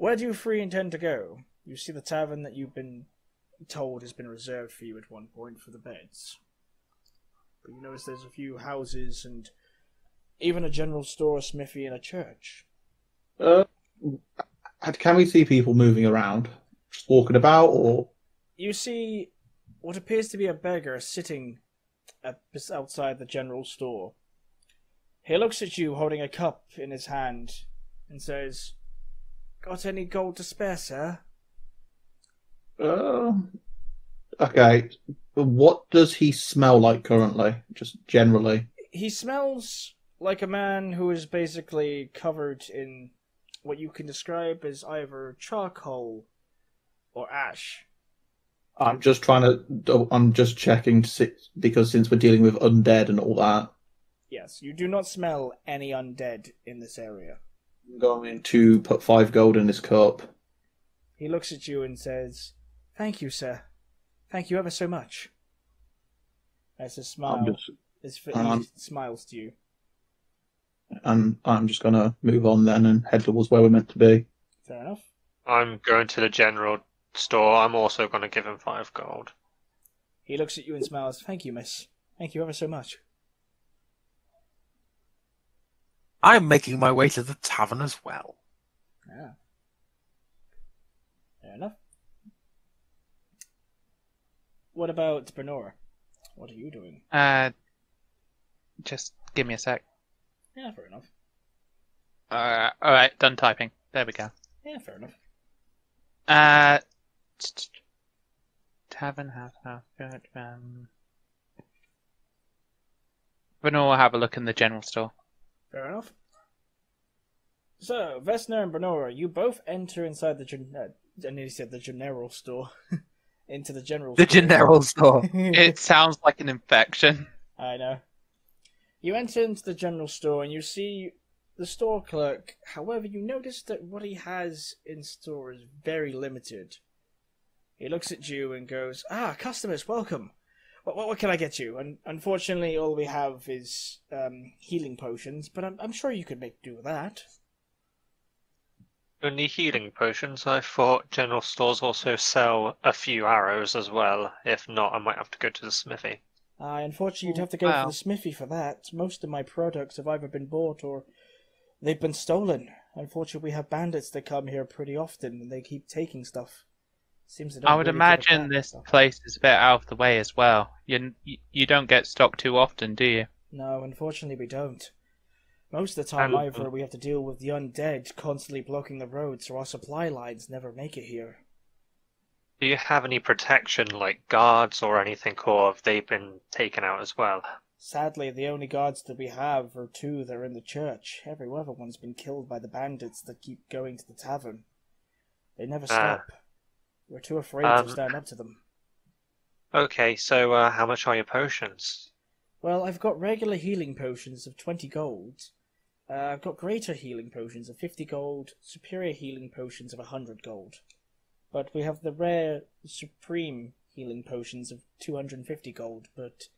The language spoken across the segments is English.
Where do you three intend to go? You see the tavern that you've been told has been reserved for you at one point for the beds. But you notice there's a few houses and even a general store, a smithy, and a church. Can we see people moving around? Just walking about, or...? You see what appears to be a beggar sitting outside the general store. He looks at you holding a cup in his hand and says, "Got any gold to spare, sir?" Okay. What does he smell like currently? Just generally. He smells like a man who is basically covered in what you can describe as either charcoal or ash. I'm just checking to see, because since we're dealing with undead and all that. Yes, you do not smell any undead in this area. I'm going to put 5 gold in his cup. He looks at you and says, "Thank you, sir. Thank you ever so much." As a smile, he smiles to you. And I'm just going to move on then and head towards where we're meant to be. Fair enough. I'm going to the general store. I'm also going to give him 5 gold. He looks at you and smiles. "Thank you, miss. Thank you ever so much." I'm making my way to the tavern as well. Yeah. Fair enough. What about Bernora? What are you doing? Just give me a sec. Yeah, fair enough. Alright, done typing. There we go. Yeah, fair enough. Tavern, house, church, Bruno will have a look in the general store. Fair enough. So, Vesna and Bernora, you both enter inside the I nearly said the general store. Into the general store. The general store. It sounds like an infection. I know. You enter into the general store and you see the store clerk. However, you notice that what he has in store is very limited. He looks at you and goes, "Ah, customers, welcome. What can I get you?" And unfortunately, all we have is healing potions, but I'm sure you could make do with that. Only healing potions? I thought general stores also sell a few arrows as well. If not, I might have to go to the smithy. Unfortunately, you'd have to go to the smithy for that. Most of my products have either been bought or they've been stolen. Unfortunately, we have bandits that come here pretty often and they keep taking stuff. Seems I would imagine this place is a bit out of the way as well. You don't get stock too often, do you? No, unfortunately we don't. Most of the time, either we have to deal with the undead constantly blocking the roads, or our supply lines never make it here. Do you have any protection, like guards or anything, or have they been taken out as well? Sadly, the only guards that we have are 2 that are in the church. Every other one's been killed by the bandits that keep going to the tavern. They never stop. We're too afraid to stand up to them. Okay, so how much are your potions? Well, I've got regular healing potions of 20 gold. I've got greater healing potions of 50 gold, superior healing potions of 100 gold. But we have the rare supreme healing potions of 250 gold, but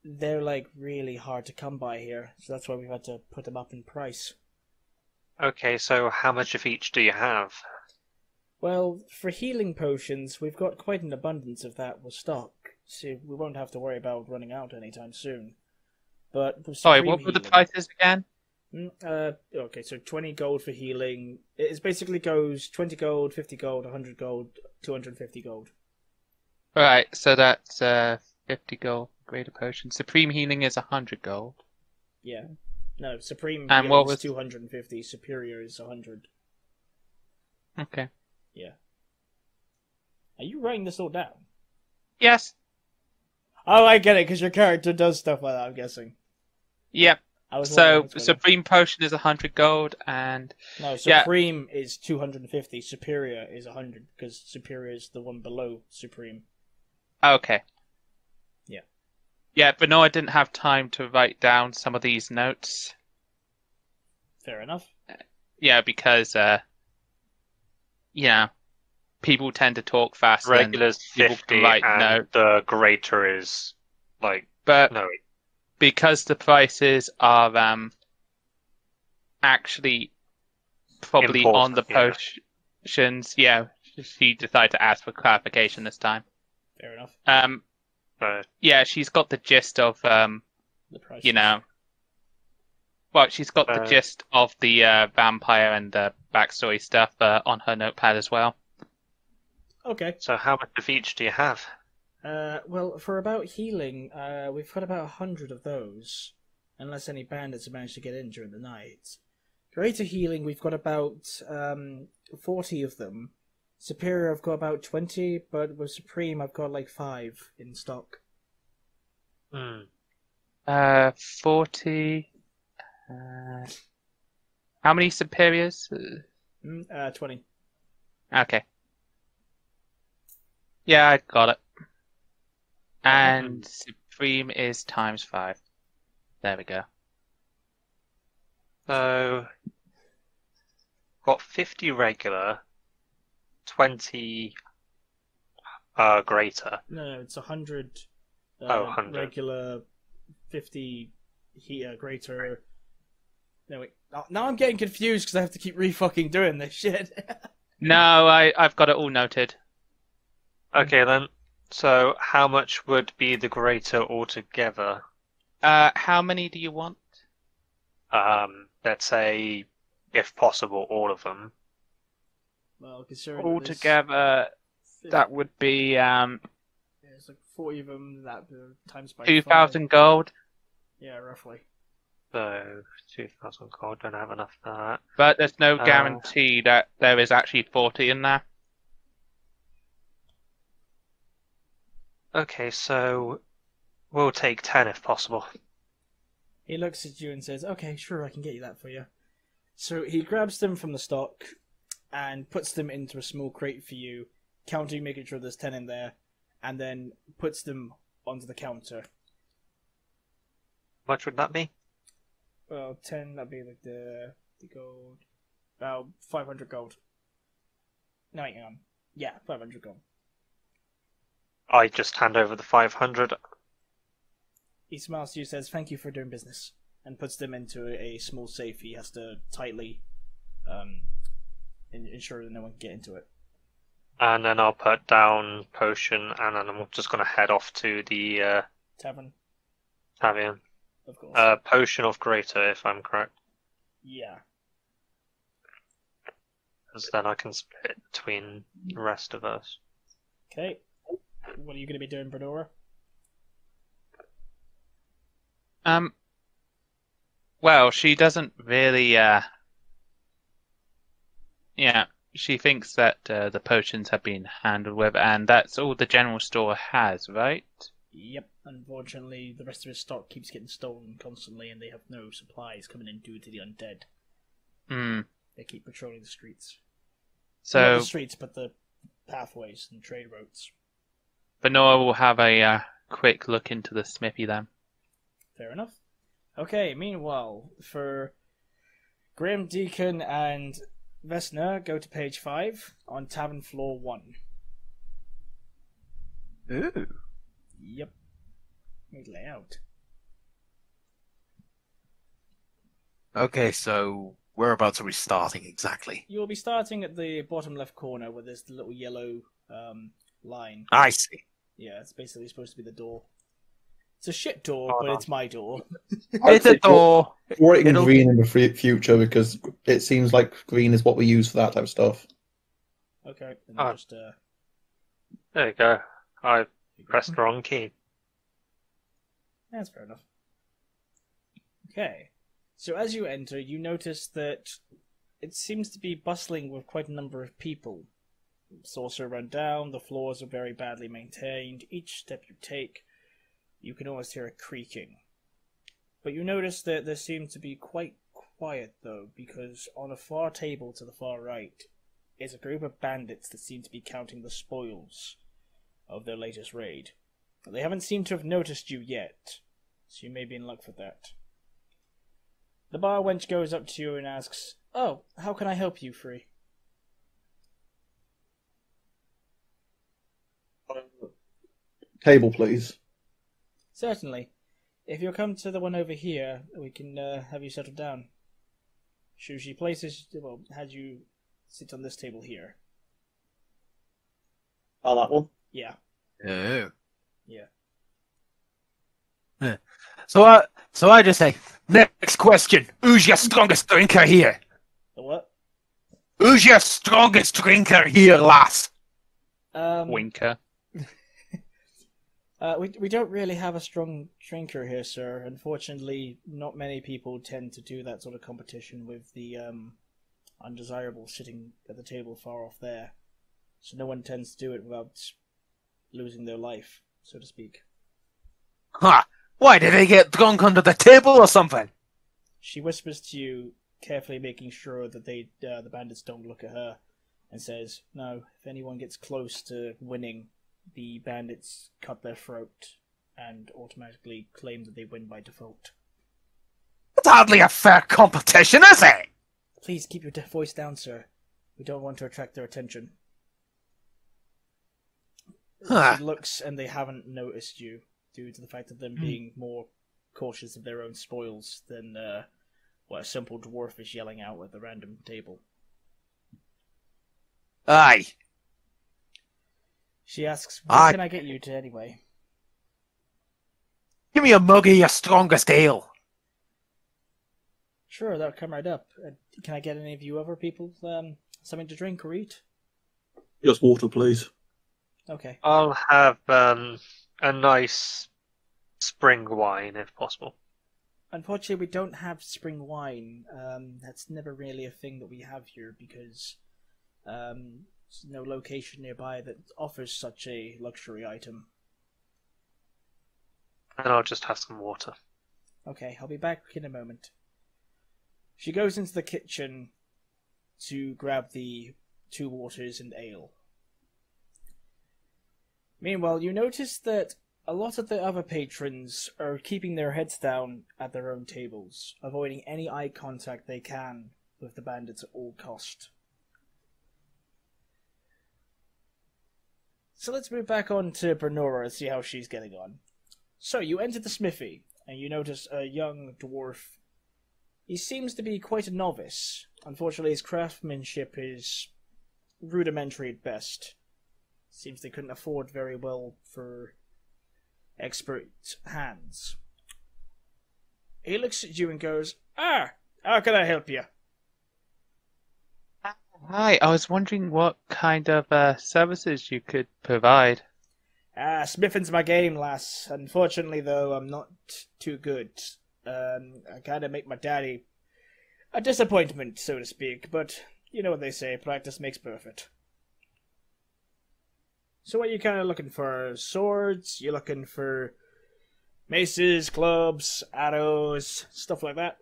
they're like really hard to come by here, so that's why we've had to put them up in price. Okay, so how much of each do you have? Well, for healing potions, we've got quite an abundance of that with stock, so we won't have to worry about running out anytime soon. But sorry, what were the prices again? Okay, so 20 gold for healing. It basically goes 20 gold, 50 gold, 100 gold, 250 gold. Alright, so that's 50 gold, greater potion. Supreme healing is 100 gold. Yeah. No, supreme and healing is 250, superior is 100. Okay. Yeah. Are you writing this all down? Yes. Oh, I get it, because your character does stuff like that, I'm guessing. Yep. So, Supreme Potion is 100 gold, and... No, Supreme is 250, Superior is 100, because Superior is the one below Supreme. Okay. Yeah. Yeah, but no, I didn't have time to write down some of these notes. Fair enough. Yeah, because, people tend to talk fast. Regular's 50, and the greater is, like... But... No, because the prices are actually probably on the options, yeah, she decided to ask for clarification this time. Fair enough. Yeah, she's got the gist of The price. well, she's got the gist of the vampire and the backstory stuff on her notepad as well. Okay. So how much of each do you have? Well, for about healing, we've got about 100 of those, unless any bandits have managed to get in during the night. Greater healing, we've got about 40 of them. Superior, I've got about 20, but with Supreme, I've got like 5 in stock. 40. How many superiors? 20. Okay. Yeah, I got it. And Supreme is ×5. There we go. So, got 50 regular, 20 greater. No, it's 100 100. regular, 50 greater. No, wait. Now I'm getting confused because I have to keep re-fucking doing this shit. No, I've got it all noted. Okay then. So, how much would be the greater altogether? How many do you want? Let's say, if possible, all of them. Well, considering Altogether, that would be it's like 40 of them. That times by 2,000 gold. Yeah, roughly. So, 2,000 gold, don't have enough for that. But there's no guarantee that there is actually 40 in there. Okay, so we'll take 10 if possible. He looks at you and says, okay, sure, I can get you that for you. So he grabs them from the stock and puts them into a small crate for you, counting, making sure there's 10 in there, and then puts them onto the counter. How much would that be? Well, 10, that'd be like the gold. About 500 gold. No, hang on. Yeah, 500 gold. I just hand over the 500. He smiles to you, says, thank you for doing business, and puts them into a small safe. He has to tightly ensure that no one can get into it. And then I'll put down potion, and then I'm just going to head off to the Tavern, tavern. of course. Potion of greater, if I'm correct. Yeah. Because then I can split it between the rest of us. Okay. What are you going to be doing, Bradora? Well, she doesn't really, she thinks that the potions have been handled with, and that's all the general store has, right? Yep. Unfortunately, the rest of his stock keeps getting stolen constantly, and they have no supplies coming in due to the undead. They keep patrolling the streets. So, Not the streets, but the pathways and trade routes. Benora will have a quick look into the smithy then. Fair enough. Okay, meanwhile, for Graham Deacon and Vesna, go to page 5 on Tavern Floor 1. Ooh. Yep. Great layout. Okay, so whereabouts are we starting exactly? You'll be starting at the bottom left corner where there's the little yellow line. I see. Yeah, it's basically supposed to be the door. It's a shit door, but it's my door. It's a door. Or it in It'll- green in the future because it seems like green is what we use for that type of stuff. Okay, then Oh. just There you go. I pressed the wrong key. That's fair enough. Okay, so as you enter, you notice that it seems to be bustling with quite a number of people. It's also run down, the floors are very badly maintained. Each step you take, you can almost hear a creaking. But you notice that there seems to be quite quiet, though, because on a far table to the far right is a group of bandits that seem to be counting the spoils of their latest raid. They haven't seemed to have noticed you yet, so you may be in luck for that. The bar wench goes up to you and asks, "Oh, how can I help you, Free?" Table, please. Certainly. If you'll come to the one over here, we can have you settled down. She places, well, has you sits on this table here. Oh, that one. Yeah. Oh. Yeah. So I just say, next question. Who's your strongest drinker here? The what? Who's your strongest drinker here, lass? Winker. We don't really have a strong drinker here, sir. Unfortunately, not many people tend to do that sort of competition with the undesirable sitting at the table far off there. So no one tends to do it without losing their life, so to speak. Huh. Why, did they get drunk under the table or something? She whispers to you, carefully making sure that the bandits don't look at her, and says, "No, if anyone gets close to winning, the bandits cut their throat and automatically claim that they win by default." It's hardly a fair competition, is it? Please keep your voice down, sir. We don't want to attract their attention. Huh. She looks, and they haven't noticed you, due to the fact of them being more cautious of their own spoils than what a simple dwarf is yelling out at the random table. Aye. She asks, "What can I get you to anyway?" Give me a mug of your strongest ale. Sure, that'll come right up. Can I get any of you other people something to drink or eat? Just water, please. Okay. I'll have a nice spring wine, if possible. Unfortunately, we don't have spring wine. That's never really a thing that we have here because there's no location nearby that offers such a luxury item. And I'll just have some water. Okay, I'll be back in a moment. She goes into the kitchen to grab the 2 waters and ale. Meanwhile, you notice that a lot of the other patrons are keeping their heads down at their own tables, avoiding any eye contact they can with the bandits at all cost. So let's move back on to Bernora and see how she's getting on. So you enter the smithy, and you notice a young dwarf. He seems to be quite a novice. Unfortunately, his craftsmanship is rudimentary at best. Seems they couldn't afford very well for expert hands. He looks at you and goes, "Ah, how can I help you?" Hi, I was wondering what kind of services you could provide. Smithing's my game, lass. Unfortunately, though, I'm not too good. I kind of make my daddy a disappointment, so to speak, but you know what they say, practice makes perfect. So what are you kind of looking for? Swords? You looking for maces, clubs, arrows, stuff like that?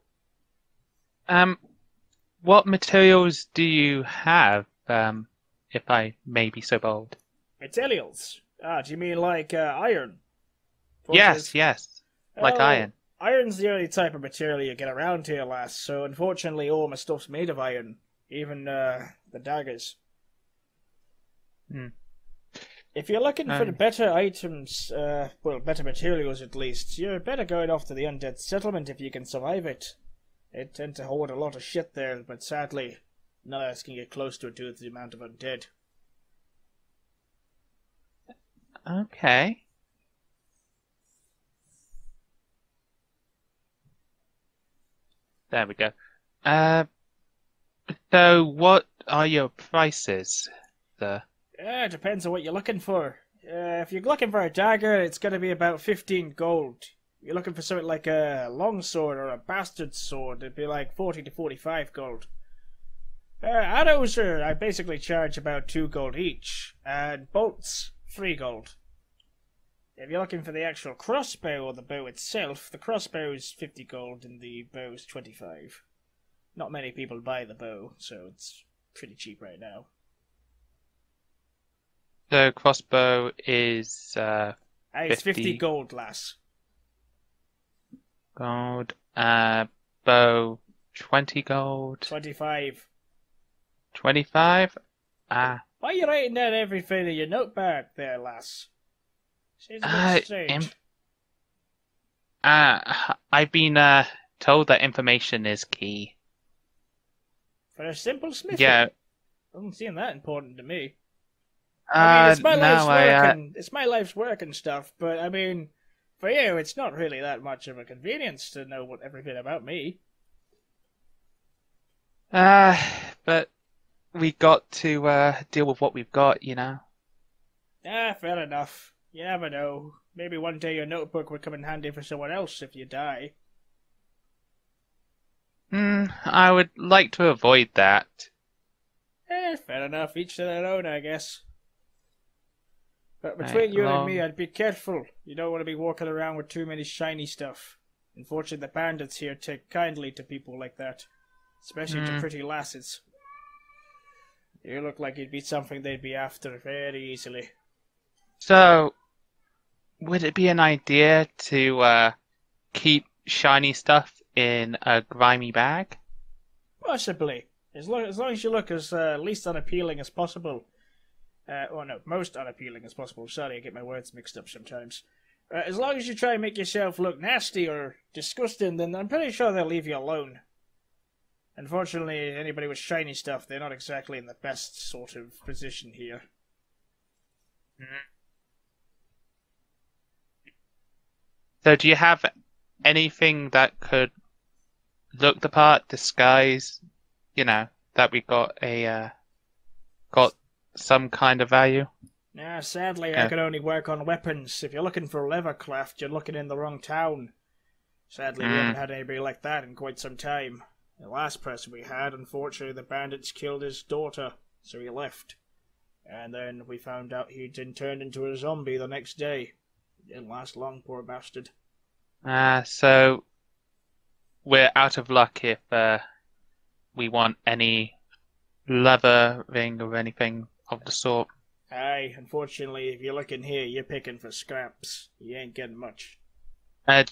What materials do you have, if I may be so bold? Materials? Do you mean like iron? Yes, like Oh, iron. Iron's the only type of material you get around here, lass, so unfortunately all my stuff's made of iron. Even the daggers. If you're looking for the better items, better materials at least, you're better going off to the undead settlement if you can survive it. They tend to hold a lot of shit there, but sadly, none of us can get close to it due to the amount of undead. Okay. There we go. So what are your prices, sir? It depends on what you're looking for. If you're looking for a dagger, it's going to be about 15 gold. If you're looking for something like a longsword or a bastard sword, it'd be like 40 to 45 gold. Arrows I basically charge about 2 gold each, and bolts 3 gold. If you're looking for the actual crossbow or the bow itself, the crossbow is 50 gold and the bow is 25. Not many people buy the bow, so it's pretty cheap right now. The crossbow is It's 50 50 gold, lass. gold. Bow 20 gold. 25. 25. Why are you writing down everything in your notepad there, lass? Seems a bit strange. I've been told that information is key. For a simple smithy? Yeah. Doesn't seem that important to me. I mean, it's my life's work and it's my life's work and stuff, but I mean, for you, it's not really that much of a convenience to know everything about me. But we got to deal with what we've got, you know. Fair enough. You never know. Maybe one day your notebook would come in handy for someone else if you die. I would like to avoid that. Fair enough. Each to their own, I guess. But between you and me, I'd be careful. You don't want to be walking around with too many shiny stuff. Unfortunately, the bandits here take kindly to people like that. Especially to pretty lasses. You look like you'd be something they'd be after very easily. So, would it be an idea to keep shiny stuff in a grimy bag? Possibly. As long as you look as least unappealing as possible. Most unappealing as possible. Sorry, I get my words mixed up sometimes. As long as you try and make yourself look nasty or disgusting, then I'm pretty sure they'll leave you alone. Unfortunately, anybody with shiny stuff, they're not exactly in the best sort of position here. So do you have anything that could look the part, disguise, that we got some kind of value? Sadly, I can only work on weapons. If you're looking for leathercraft, you're looking in the wrong town. Sadly, we haven't had anybody like that in quite some time. The last person we had, unfortunately, the bandits killed his daughter, so he left. And then we found out he'd been turned into a zombie the next day. It didn't last long, poor bastard. So we're out of luck if we want any leathering or anything of the sort. Aye, unfortunately, if you're looking here, you're picking for scraps. You ain't getting much. Do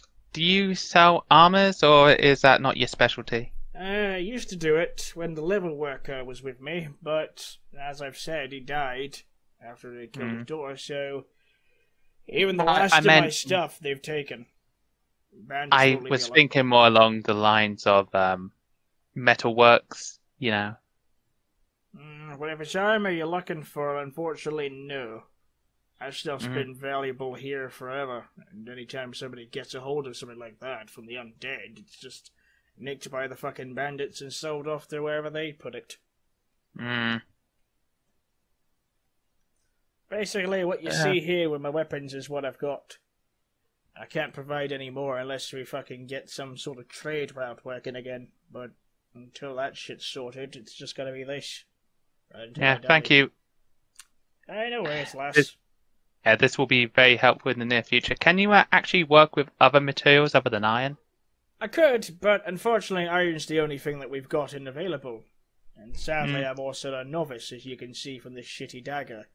you sell armors, or is that not your specialty? I used to do it when the level worker was with me, but as I've said, he died after they killed his daughter, so even the last of my stuff they've taken. I was thinking more along the lines of metalworks, Well, if it's armor you're looking for, unfortunately, no. That stuff's been valuable here forever, and anytime somebody gets a hold of something like that from the undead, it's just nicked by the fucking bandits and sold off to wherever they put it. Basically, what you see here with my weapons is what I've got. I can't provide any more unless we fucking get some sort of trade route working again, but until that shit's sorted, it's just gotta be this. Thank you. I know where it's lass. This will be very helpful in the near future. Can you actually work with other materials other than iron? I could, but unfortunately iron's the only thing that we've got available. And sadly I'm also a novice, as you can see from this shitty dagger.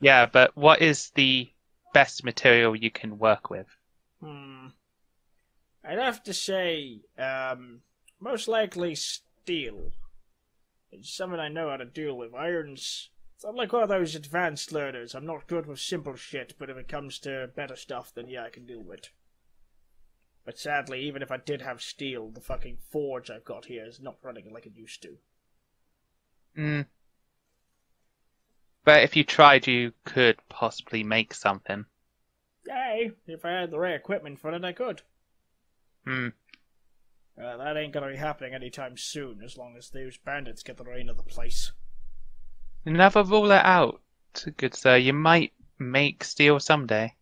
Yeah, but what is the best material you can work with? I'd have to say, most likely steel. It's something I know how to deal with. Iron's... I'm like one of those advanced learners. I'm not good with simple shit, but if it comes to better stuff, then yeah, I can deal with it. But sadly, even if I did have steel, the fucking forge I've got here is not running like it used to. But if you tried, you could possibly make something. Aye, if I had the right equipment for it, I could. That ain't gonna be happening anytime soon, as long as those bandits get the reign of the place. Never rule it out, good sir. You might make steel someday.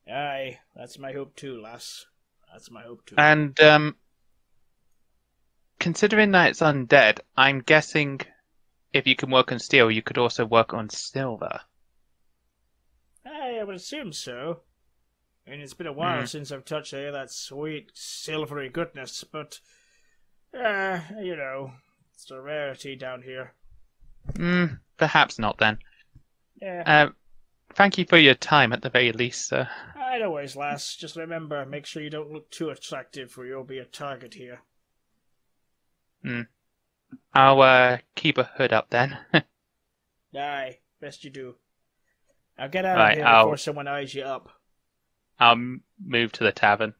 Aye, that's my hope too, lass. That's my hope too. And, considering that it's undead, I'm guessing if you can work on steel, you could also work on silver. Aye, I would assume so. I mean, it's been a while since I've touched any of that sweet, silvery goodness, but, it's a rarity down here. Perhaps not then. Yeah. Thank you for your time at the very least, sir. No worries, lass. Just remember, make sure you don't look too attractive or you'll be a target here. I'll keep a hood up then. Aye, best you do. Now get out of here before someone eyes you up. I'll move to the tavern.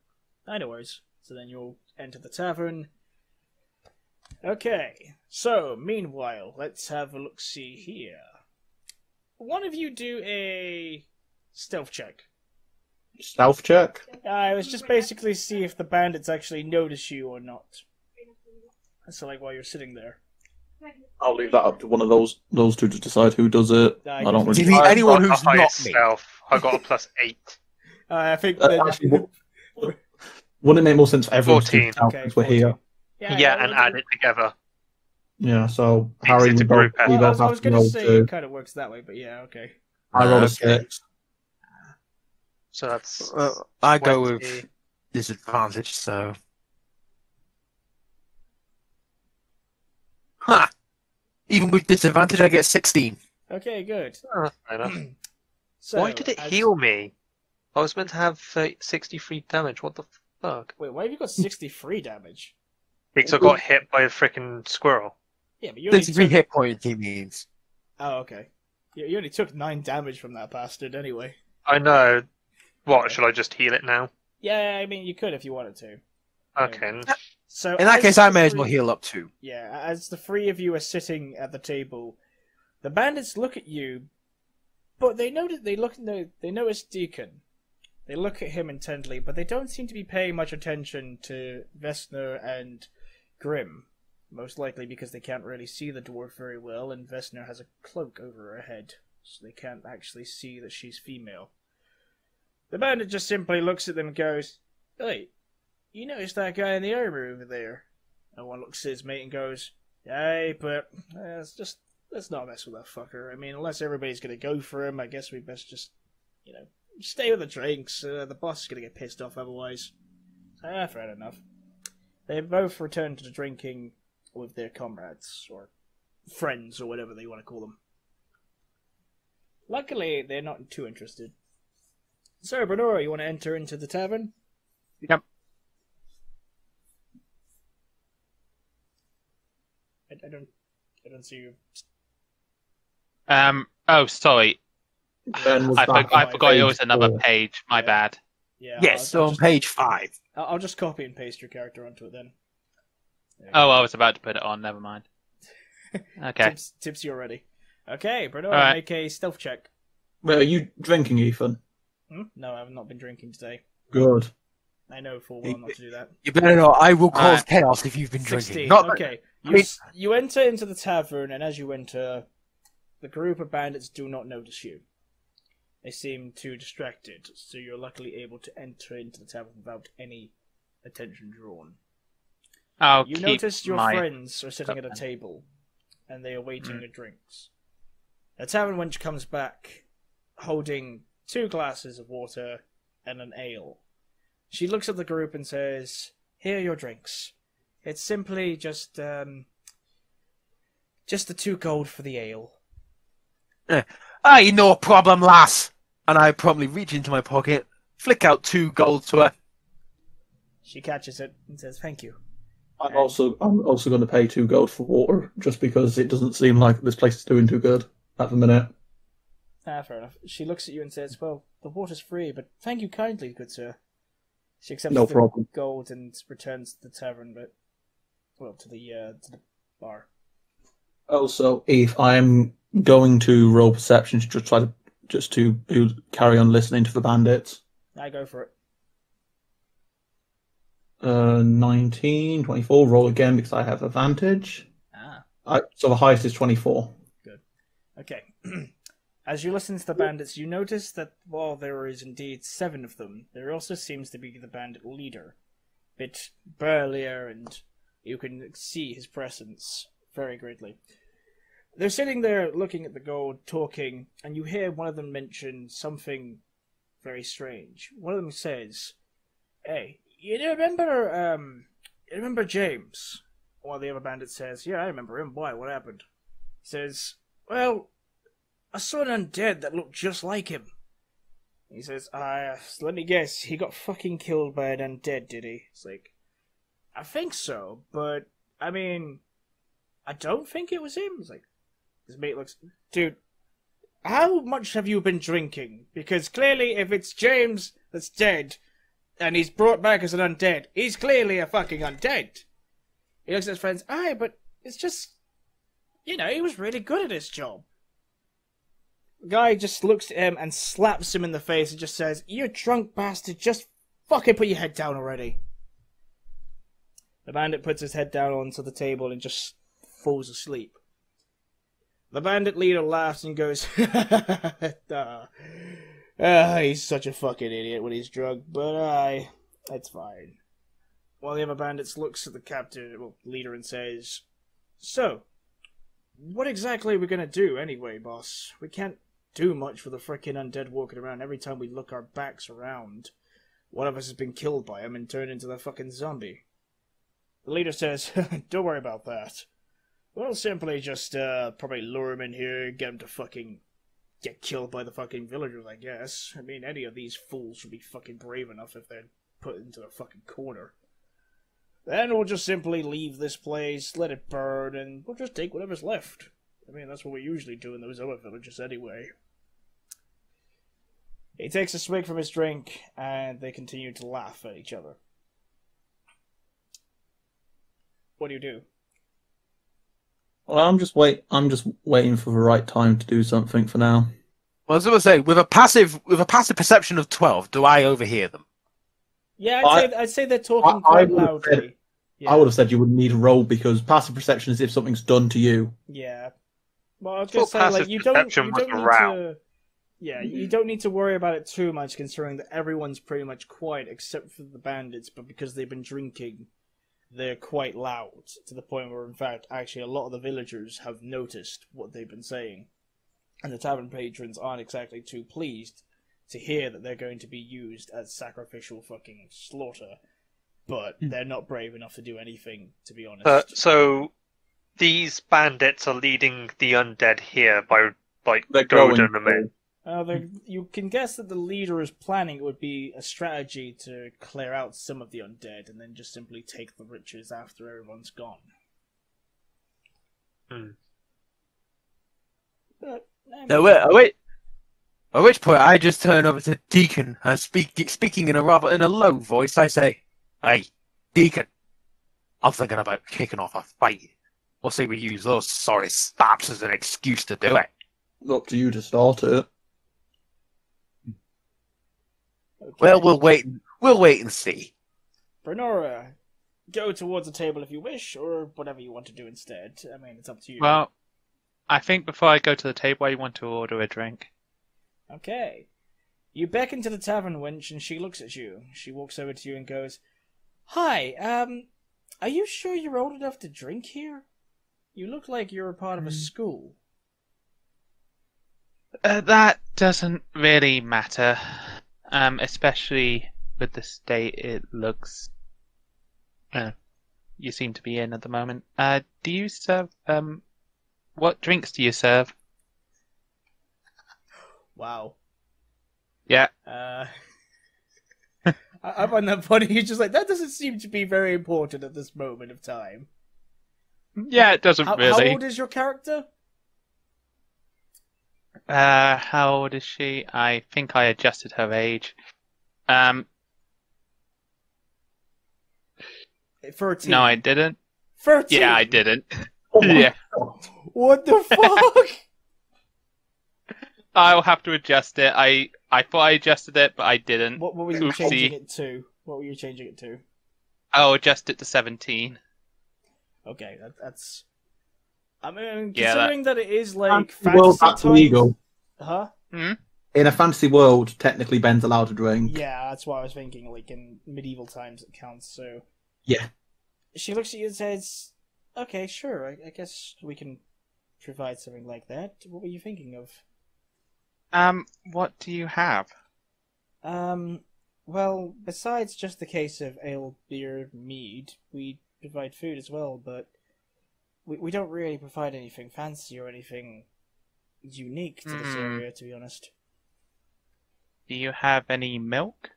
No worries. So then you'll enter the tavern. Okay, So, meanwhile, let's have a look-see here. One of you do a stealth check. Stealth check. It was just basically see if the bandits actually notice you or not. So, like, while you're sitting there. I'll leave that up to one of those two to decide who does it. I I don't guess- really. Delete I've anyone got the who's not highest me. stealth. I got a +8. I think Actually, wouldn't it make more sense for everyone 14. to since we're 14. here? Yeah, and add it together. Yeah, so Makes Harry, it a we both, group we effort. both I have was to going to roll say two. it kind of works that way, but yeah, okay. I rolled a Okay. 6. So that's I go 20. with disadvantage, so. Ha! Even with disadvantage, I get 16. Okay, good. Oh, fair enough. So, Why did it as- heal me? I was meant to have 63 damage. What the fuck? Wait, why have you got 63 damage? Because I got hit by a freaking squirrel. Yeah, but you only 33 took... hit points, he means. Oh, okay. You only took 9 damage from that bastard anyway. I know. What, Okay. should I just heal it now? Yeah, I mean, you could if you wanted to. Okay. So In that as case, I the may as well three- heal up too. Yeah, as the three of you are sitting at the table, the bandits look at you, but they notice they notice Deacon. They look at him intently, but they don't seem to be paying much attention to Vesner and Grim. Most likely because they can't really see the dwarf very well, and Vesner has a cloak over her head, so they can't actually see that she's female. The bandit just simply looks at them and goes, "Hey, you notice that guy in the armor over there?" And one looks at his mate and goes, "Hey, but let's not mess with that fucker. I mean, unless everybody's gonna go for him, I guess we best just, stay with the drinks. The boss is gonna get pissed off otherwise." Fair enough. They both return to the drinking with their comrades, or friends, or whatever they want to call them. Luckily, they're not too interested. So, Bernora, you want to enter into the tavern? Yep. I don't see you. Oh, sorry. Ben was I back forgot it on was page another 4. page. My Yeah. bad. Yeah. Yes, so I'll on just, page 5. I'll just copy and paste your character onto it then. There you Oh, go. I was about to put it on. Never mind. Okay. Tips you already. Okay, Bernora, Alright. make a stealth check. Wait, are you drinking, Ethan? No, I have not been drinking today. Good. I know full well not to do that. You better know, I will cause Alright. chaos if you've been 16. drinking. Not Okay. I mean- You enter into the tavern, and as you enter, the group of bandits do not notice you. They seem too distracted, so you're luckily able to enter into the tavern without any attention drawn. I'll You keep notice your my... friends are sitting at a table, and they are waiting their drinks. The tavern wench comes back, holding 2 glasses of water and an ale. She looks at the group and says, "Here are your drinks. It's simply just the 2 gold for the ale." Aye, no problem, lass. And I promptly reach into my pocket, flick out 2 gold to her. She catches it and says, "Thank you." I'm also going to pay 2 gold for water, just because it doesn't seem like this place is doing too good at the minute. Fair enough. She looks at you and says, "Well, the water's free, but thank you kindly, good sir." She accepts No the problem. gold and returns to the tavern, to the bar. Also, Eve, I'm going to roll perception to try to carry on listening to the bandits. I go for it. 19, 24. Roll again because I have advantage. So the highest is 24. Okay. As you listen to the bandits, you notice that while there is indeed 7 of them, there also seems to be the bandit leader. A bit burlier, and you can see his presence very greatly. They're sitting there looking at the gold, talking, and you hear one of them mention something very strange. One of them says, "Hey, you remember James?" While the other bandit says, "Yeah, I remember him. Why? What happened?" He says, "Well, I saw an undead that looked just like him." He says, let me guess, he got fucking killed by an undead, did he?" It's like, "I think so, but, I mean, I don't think it was him." It's like, his mate looks, "Dude, how much have you been drinking? Because clearly, if it's James that's dead, and he's brought back as an undead, he's clearly a fucking undead." He looks at his friends, "Aye, but it's just You know, he was really good at his job. The guy just looks at him and slaps him in the face and just says, "You drunk bastard, just fucking put your head down already." The bandit puts his head down onto the table and just falls asleep. The bandit leader laughs and goes, he's such a fucking idiot when he's drunk, but it's fine. While the other bandits looks at the leader and says, "So, what exactly are we gonna do anyway, boss? We can't do much for the frickin' undead walking around. Every time we look our backs around, one of us has been killed by him and turned into the fucking zombie." The leader says, "Don't worry about that. We'll simply just probably lure him in here, get him to fucking get killed by the fucking villagers, I guess. I mean, any of these fools would be fucking brave enough if they're put into a fucking corner. Then we'll just simply leave this place, let it burn, and we'll just take whatever's left. I mean, that's what we usually do in those other villages anyway." He takes a swig from his drink, and they continue to laugh at each other. What do you do? Well, I'm just waiting for the right time to do something for now. Well, I was going to say, with a passive perception of 12, do I overhear them? Yeah, I'd say they're talking quite loudly. I would have said you wouldn't need a roll because passive perception is if something's done to you. Yeah. Well, I was going to say, like, you don't need to... Yeah, you don't need to worry about it too much, considering that everyone's pretty much quiet except for the bandits, but because they've been drinking, they're quite loud, to the point where, in fact, actually a lot of the villagers have noticed what they've been saying. And the tavern patrons aren't exactly too pleased to hear that they're going to be used as sacrificial fucking slaughter, but they're not brave enough to do anything, to be honest. So these bandits are leading the undead here by They're goading them in. You can guess that the leader is planning it would be a strategy to clear out some of the undead and then just simply take the riches after everyone's gone. But, No, wait. At which point, I just turn over to Deacon and speaking in a low voice, I say, "Hey, Deacon, I'm thinking about kicking off a fight. We'll see we use those sorry stabs as an excuse to do it." Up to you to start it. Okay. Well, we'll wait and see. Bernora, go towards the table if you wish, or whatever you want to do instead. I mean, it's up to you. Well, I think before I go to the table, I want to order a drink. Okay. You beckon to the tavern wench, and she looks at you. She walks over to you and goes, "Hi, are you sure you're old enough to drink here? You look like you're a part of a school." That doesn't really matter, especially with the state it looks you seem to be in at the moment. Do you serve, what drinks do you serve? Wow. Yeah. I find that funny. He's just like, that doesn't seem to be very important at this moment of time. Yeah, it doesn't really. How old is your character? How old is she? I think I adjusted her age. 13. No, I didn't. 13? Yeah, I didn't. Oh my Yeah. God. What the fuck? I'll have to adjust it. I thought I adjusted it, but I didn't. What were you Oopsie. changing it to? What were you changing it to? I'll adjust it to 17. Okay, that's... I mean, Yeah, considering that it is like Well, fantasy that's times... illegal. Huh? Hmm? In a fantasy world, technically Ben's allowed to drink. Yeah, that's what I was thinking. Like, in medieval times it counts, so... Yeah. She looks at you and says, "Okay, sure, I guess we can provide something like that. What were you thinking of?" What do you have? Well, besides just the case of ale, beer, mead, we provide food as well, but we don't really provide anything fancy or anything unique to this area, to be honest. Do you have any milk?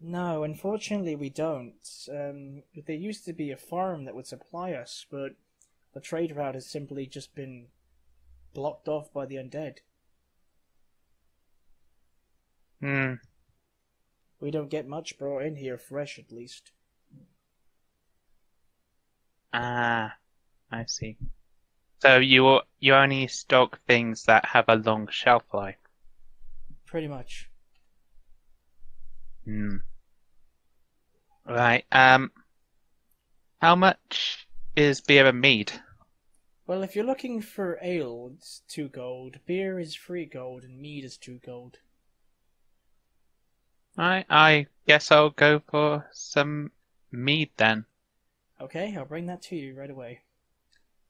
No, unfortunately we don't. There used to be a farm that would supply us, but the trade route has simply just been blocked off by the undead. We don't get much brought in here fresh, at least. Ah, I see. So you only stock things that have a long shelf life. Pretty much. Hmm. Right. How much is beer and mead? Well, if you're looking for ale, it's 2 gold. Beer is 3 gold, and mead is 2 gold. Right. I guess I'll go for some mead then. Okay, I'll bring that to you right away.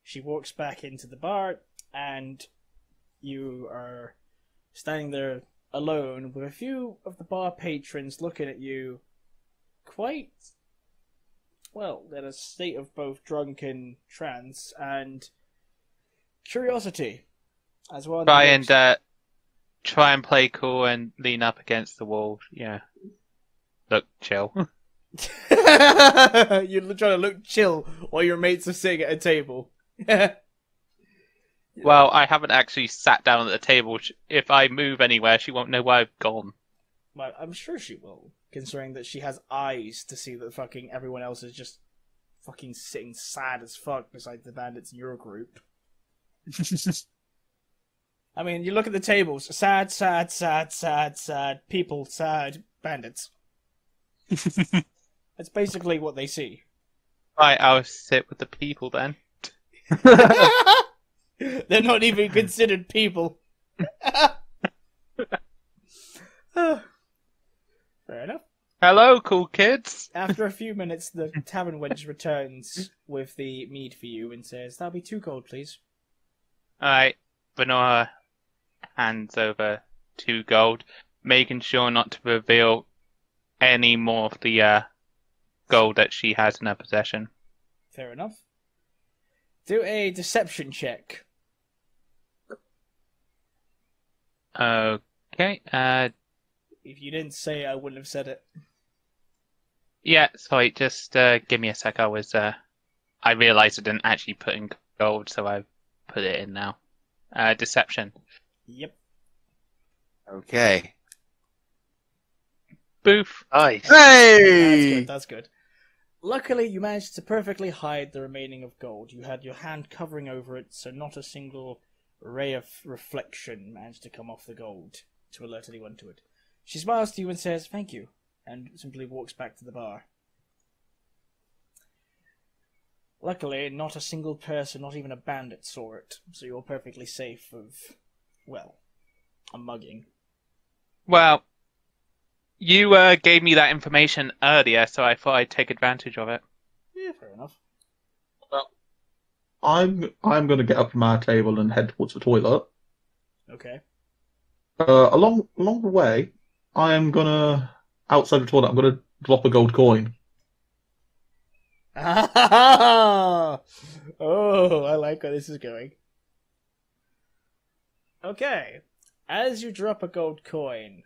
She walks back into the bar, and you are standing there alone with a few of the bar patrons looking at you quite, well, in a state of both drunken trance and curiosity. As well. Try and play cool and lean up against the wall. Yeah. Look, chill. You're trying to look chill while your mates are sitting at a table. Well, I haven't actually sat down at the table. If I move anywhere, she won't know where I've gone. Well, I'm sure she will, considering that she has eyes to see that fucking everyone else is just fucking sitting sad as fuck beside the bandits in your group. I mean, you look at the tables. Sad, sad, sad, sad, sad. People, sad. Bandits. That's basically what they see. Right, I'll sit with the people then. They're not even considered people. Fair enough. Hello, cool kids. After a few minutes, the tavern wench returns with the mead for you and says, "That'll be 2 gold, please." Alright, Vanora hands over 2 gold, making sure not to reveal any more of the gold that she has in her possession. Fair enough. Do a deception check. Okay, If you didn't say it, I wouldn't have said it. yeah, sorry, just give me a sec. I realised I didn't actually put in gold, so I put it in now. Deception. Yep. Okay. Boof. Nice. That's Hey! good, that's good. Luckily, you managed to perfectly hide the remaining of gold. You had your hand covering over it, so not a single ray of reflection managed to come off the gold to alert anyone to it. She smiles to you and says, "Thank you," and simply walks back to the bar. Luckily, not a single person, not even a bandit, saw it, so you're perfectly safe of, well, a mugging. Well, you gave me that information earlier, so I thought I'd take advantage of it. Yeah, fair enough. I'm going to get up from our table and head towards the toilet. Okay. Along the way, I am gonna outside the toilet. I'm gonna drop a gold coin. Oh, I like where this is going. Okay. As you drop a gold coin,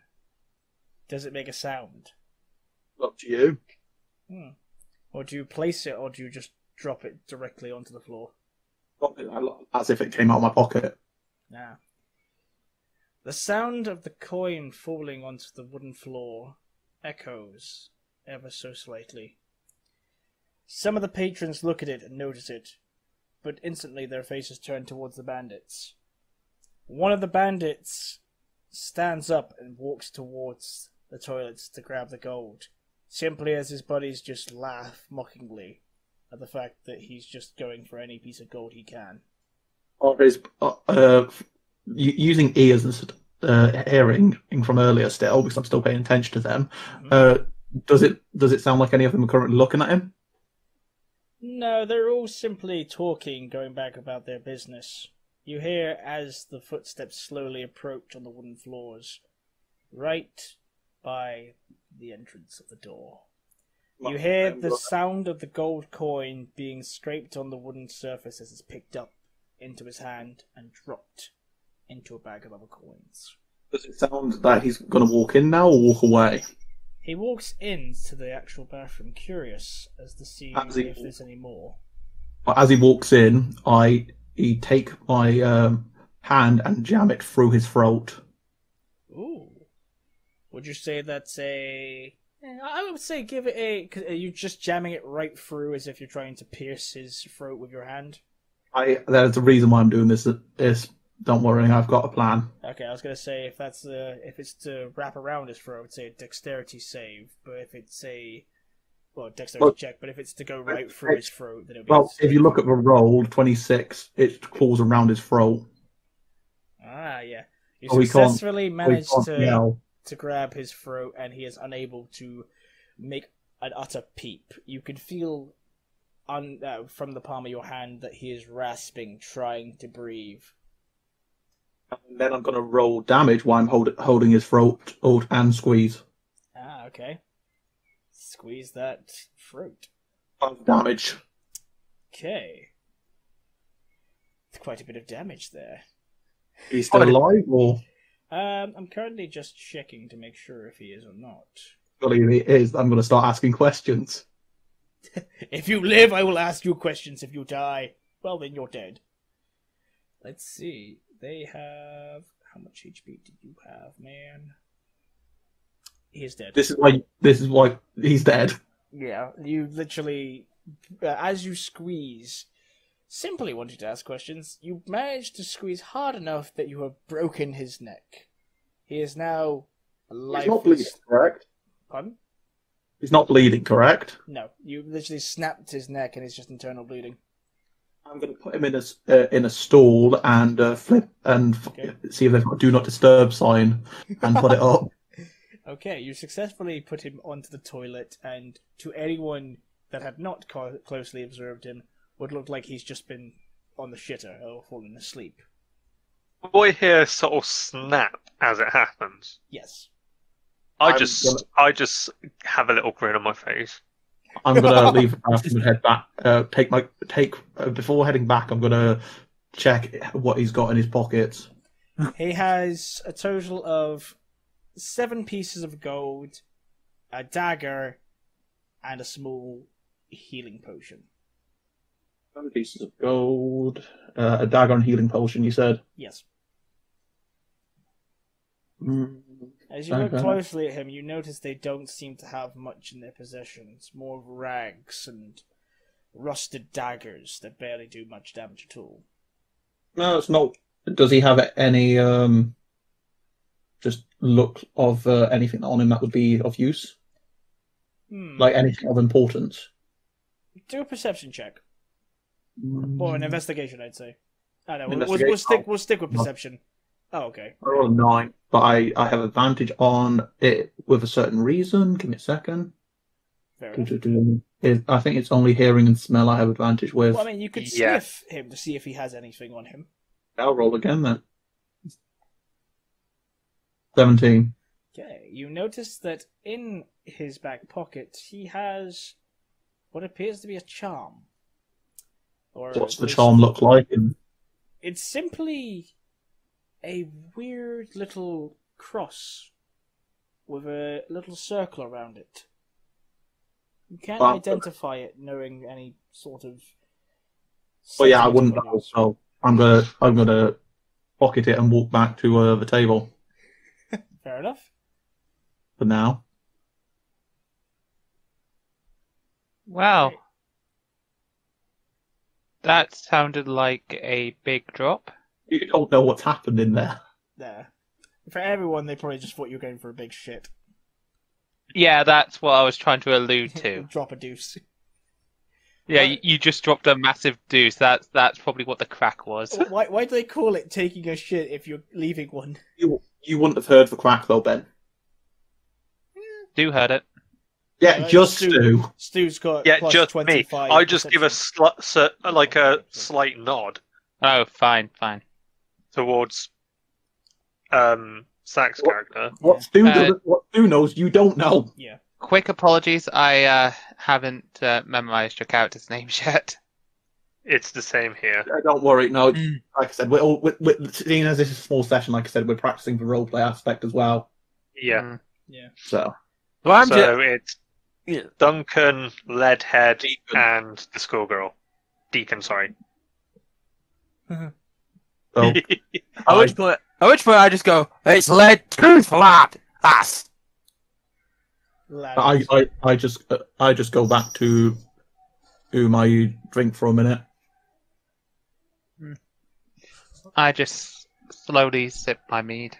does it make a sound? Up to you. Or do you place it, or do you just drop it directly onto the floor? Drop it as if it came out of my pocket. Nah. The sound of the coin falling onto the wooden floor echoes ever so slightly. Some of the patrons look at it and notice it, but instantly their faces turn towards the bandits. One of the bandits stands up and walks towards the toilets to grab the gold, simply as his buddies just laugh mockingly at the fact that he's just going for any piece of gold he can. Or is using ears and hearing from earlier still, because I'm still paying attention to them. Does it sound like any of them are currently looking at him? No, they're all simply talking, going back about their business. You hear as the footsteps slowly approach on the wooden floors, right by the entrance of the door. You hear the sound of the gold coin being scraped on the wooden surface as it's picked up into his hand and dropped into a bag of other coins. Does it sound that he's going to walk in now or walk away? He walks into the actual bathroom, curious as to see if there's any more. As he walks in, I take my hand and jam it through his throat. Ooh. Would you say that's a... I would say give it a... Cause are you just jamming it right through as if you're trying to pierce his throat with your hand? There's the reason why I'm doing this. Is don't worry, I've got a plan. Okay, I was gonna say if it's to wrap around his throat, it's a dexterity save. But if it's dexterity check. But if it's to go right through his throat, then it'll be. If you look at the roll, 26, it falls around his throat. Ah, yeah. You Oh, successfully managed yell. to grab his throat, and he is unable to make an utter peep. You can feel from the palm of your hand that he is rasping, trying to breathe. And then I'm going to roll damage while I'm holding his throat and squeeze. Ah, okay. Squeeze that throat. 5 damage. Okay. It's quite a bit of damage there. He's still alive, or? I'm currently just checking to make sure if he is or not. Well, if he is, I'm going to start asking questions. If you live, I will ask you questions. If you die, well, then you're dead. Let's see. They have... How much HP do you have, man? He is dead. This is why he's dead. Yeah, you literally... as you squeeze... Simply wanted to ask questions. You managed to squeeze hard enough that you have broken his neck. He is now lifeless. He's not bleeding, correct? Pardon? He's not bleeding, correct? No, you literally snapped his neck and it's just internal bleeding. I'm going to put him in a stall and see if they've got a do not disturb sign and put it up. Okay, you successfully put him onto the toilet, and to anyone that had not closely observed him, would look like he's just been on the shitter or fallen asleep. Boy here sort of snap as it happens. Yes. I just have a little grin on my face. I'm gonna leave the bathroom and head back. Before heading back, I'm gonna check what he's got in his pockets. He has a total of 7 pieces of gold, a dagger, and a small healing potion. 7 pieces of gold, a dagger and healing potion, you said? Yes. Mm, As you look closely at him, you notice they don't seem to have much in their possession. It's more of rags and rusted daggers that barely do much damage at all. No, it's not. Does he have any just look of anything on him that would be of use? Like anything of importance? Do a perception check. Or an investigation, I'd say. I know. We'll stick with perception. Oh, okay. I rolled a 9, but I have advantage on it with a certain reason. Give me a second. Fair enough. I think it's only hearing and smell I have advantage with. Well, I mean, you could sniff him to see if he has anything on him. I'll roll again then. 17. Okay, you notice that in his back pocket he has what appears to be a charm. Or what's the charm look like? It's simply a weird little cross with a little circle around it. You can't identify it knowing any sort of... Well, yeah, I wouldn't know, so I'm gonna pocket it and walk back to the table. Fair enough. For now. Wow. That sounded like a big drop. You don't know what's happened in there. There. For everyone, they probably just thought you were going for a big shit. Yeah, that's what I was trying to allude to. Drop a deuce. Yeah, you just dropped a massive deuce. That's probably what the crack was. Why do they call it taking a shit if you're leaving one? You wouldn't have heard the crack though, Ben. Stu heard it. Yeah, just Stu. Stu's got Yeah, plus just 25. me. I just give a slight nod Oh, fine. towards Sack's character. What Stu knows, you don't know. Yeah. Quick apologies, I haven't memorized your character's names yet. It's the same here. Don't worry. No, like I said, we're seeing as this is a small session, like I said, we're practicing the roleplay aspect as well. Yeah. Yeah. So It's Duncan, Leadhead, and the schoolgirl. Deacon, sorry. So, At which point I just go, it's lead tooth lad. Ass. I just go back to my drink for a minute. I just slowly sip my mead.